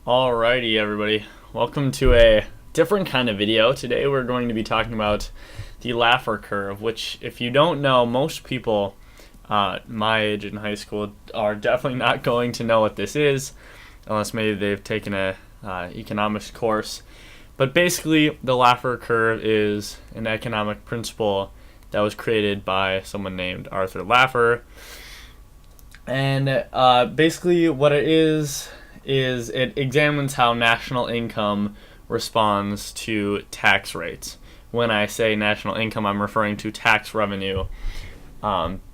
Alrighty, everybody. Welcome to a different kind of video. Today we're going to be talking about the Laffer Curve, which, if you don't know, most people my age in high school are definitely not going to know what this is, unless maybe they've taken a economics course. But basically, the Laffer Curve is an economic principle that was created by someone named Arthur Laffer. And basically what it is it examines how national income responds to tax rates. When I say national income, I'm referring to tax revenue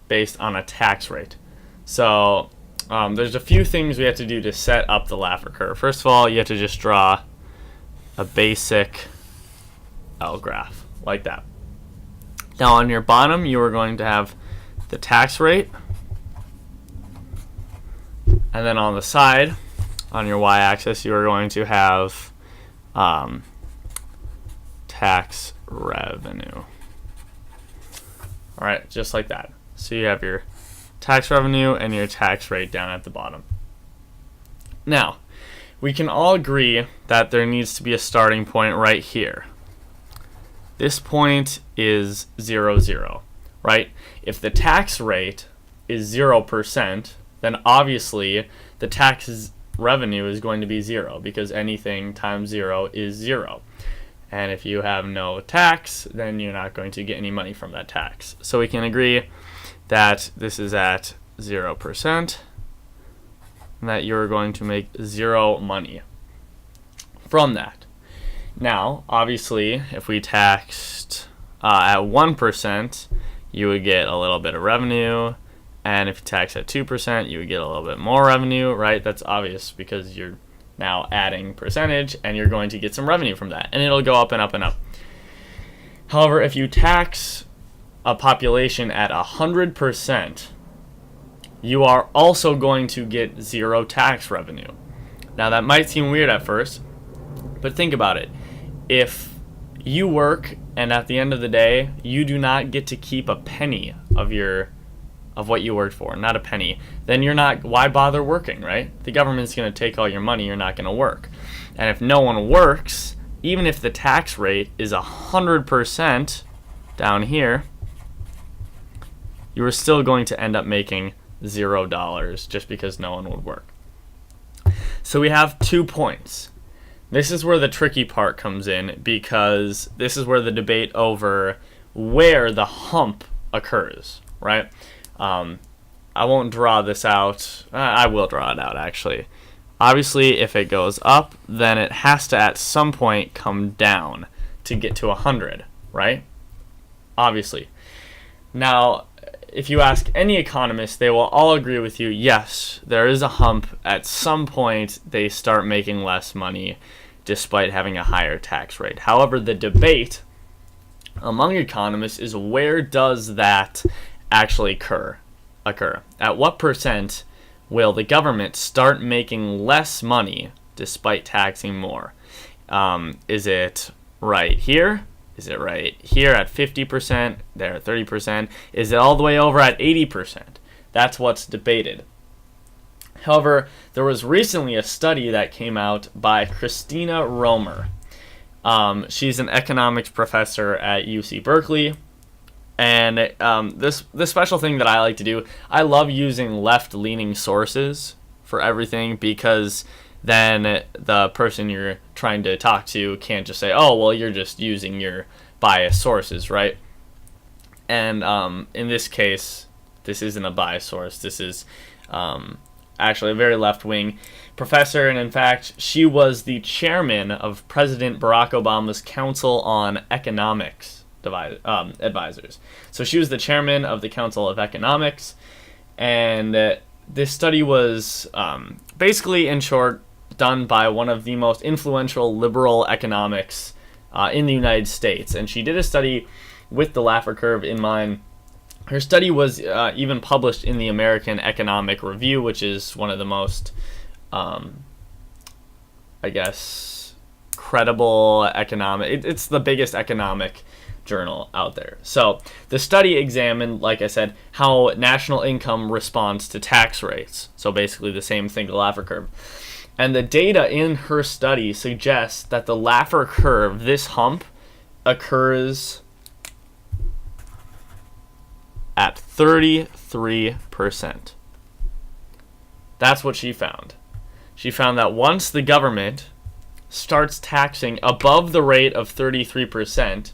based on a tax rate. So there's a few things we have to do to set up the Laffer curve. First of all, you have to just draw a basic L graph like that. Now on your bottom, you are going to have the tax rate, and then on the side, on your y-axis, you are going to have tax revenue. All right, just like that. So you have your tax revenue and your tax rate down at the bottom. Now, we can all agree that there needs to be a starting point right here. This point is 0, 0, right? If the tax rate is 0%, then obviously the tax revenue is going to be 0, because anything times 0 is 0. And if you have no tax, then you're not going to get any money from that tax. So we can agree that this is at 0%, and that you're going to make 0 money from that. Now, obviously, if we taxed at 1%, you would get a little bit of revenue. And if you tax at 2%, you would get a little bit more revenue, right? That's obvious because you're now adding percentage and you're going to get some revenue from that. And it'll go up and up and up. However, if you tax a population at 100%, you are also going to get 0 tax revenue. Now, that might seem weird at first, but think about it. If you work and at the end of the day, you do not get to keep a penny of what you worked for, not a penny, then why bother working, right? The government's going to take all your money, you're not going to work. And if no one works, even if the tax rate is 100% down here, you are still going to end up making $0 just because no one would work. So we have 2 points. This is where the tricky part comes in, because this is where the debate over where the hump occurs, right? I won't draw this out. I will draw it out, actually. Obviously, if it goes up, then it has to at some point come down to get to 100, right? Obviously. Now, if you ask any economist, they will all agree with you, yes, there is a hump. At some point, they start making less money despite having a higher tax rate. However, the debate among economists is, where does that actually occur? At what percent will the government start making less money despite taxing more? Is it right here? Is it right here at 50%? There at 30%? Is it all the way over at 80%? That's what's debated. However, there was recently a study that came out by Christina Romer. She's an economics professor at UC Berkeley. And this special thing that I like to do, I love using left-leaning sources for everything, because then the person you're trying to talk to can't just say, oh, well, you're just using your biased sources, right? And in this case, this isn't a biased source. This is actually a very left-wing professor, and in fact, she was the chairman of President Barack Obama's Council on Economics advisors. So she was the chairman of the Council of Economics, and this study was basically, in short, done by one of the most influential liberal economics in the United States. And she did a study with the Laffer Curve in mind. Her study was even published in the American Economic Review, which is one of the most, credible economic. It's the biggest economic journal out there. So the study examined, like I said, how national income responds to tax rates. So basically the same thing, the Laffer curve. And the data in her study suggests that the Laffer curve, this hump, occurs at 33%. That's what she found. She found that once the government starts taxing above the rate of 33%,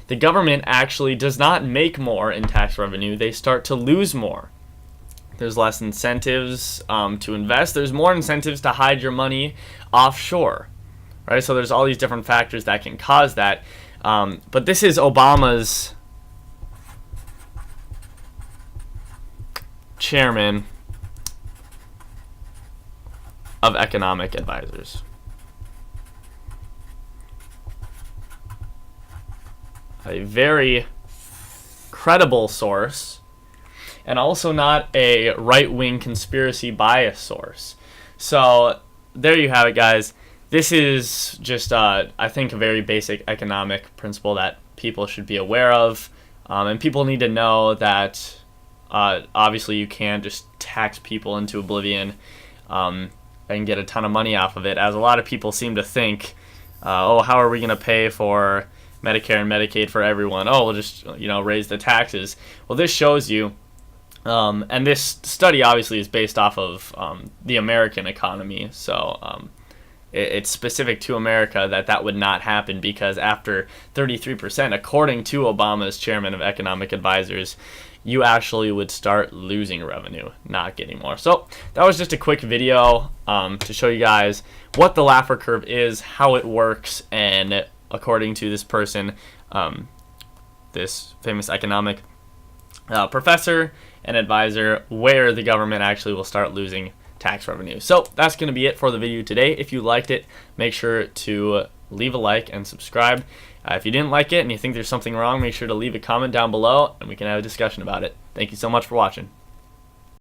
the government actually does not make more in tax revenue. They start to lose more. There's less incentives to invest. There's more incentives to hide your money offshore, right? So there's all these different factors that can cause that. But this is Obama's chairman of economic advisors. A very credible source, and also not a right-wing conspiracy bias source. So there you have it, guys. This is just, I think, a very basic economic principle that people should be aware of, and people need to know that obviously you can't just tax people into oblivion and get a ton of money off of it, as a lot of people seem to think. Oh, how are we going to pay for Medicare and Medicaid for everyone? Oh, we'll just raise the taxes. Well, this shows you, and this study obviously is based off of the American economy, so it's specific to America that would not happen, because after 33%, according to Obama's chairman of economic advisors, you actually would start losing revenue, not getting more. So that was just a quick video to show you guys what the Laffer curve is, how it works, and according to this person, this famous economic professor and advisor, where the government actually will start losing tax revenue. So that's going to be it for the video today. If you liked it, make sure to leave a like and subscribe. If you didn't like it and you think there's something wrong, make sure to leave a comment down below and we can have a discussion about it. Thank you so much for watching.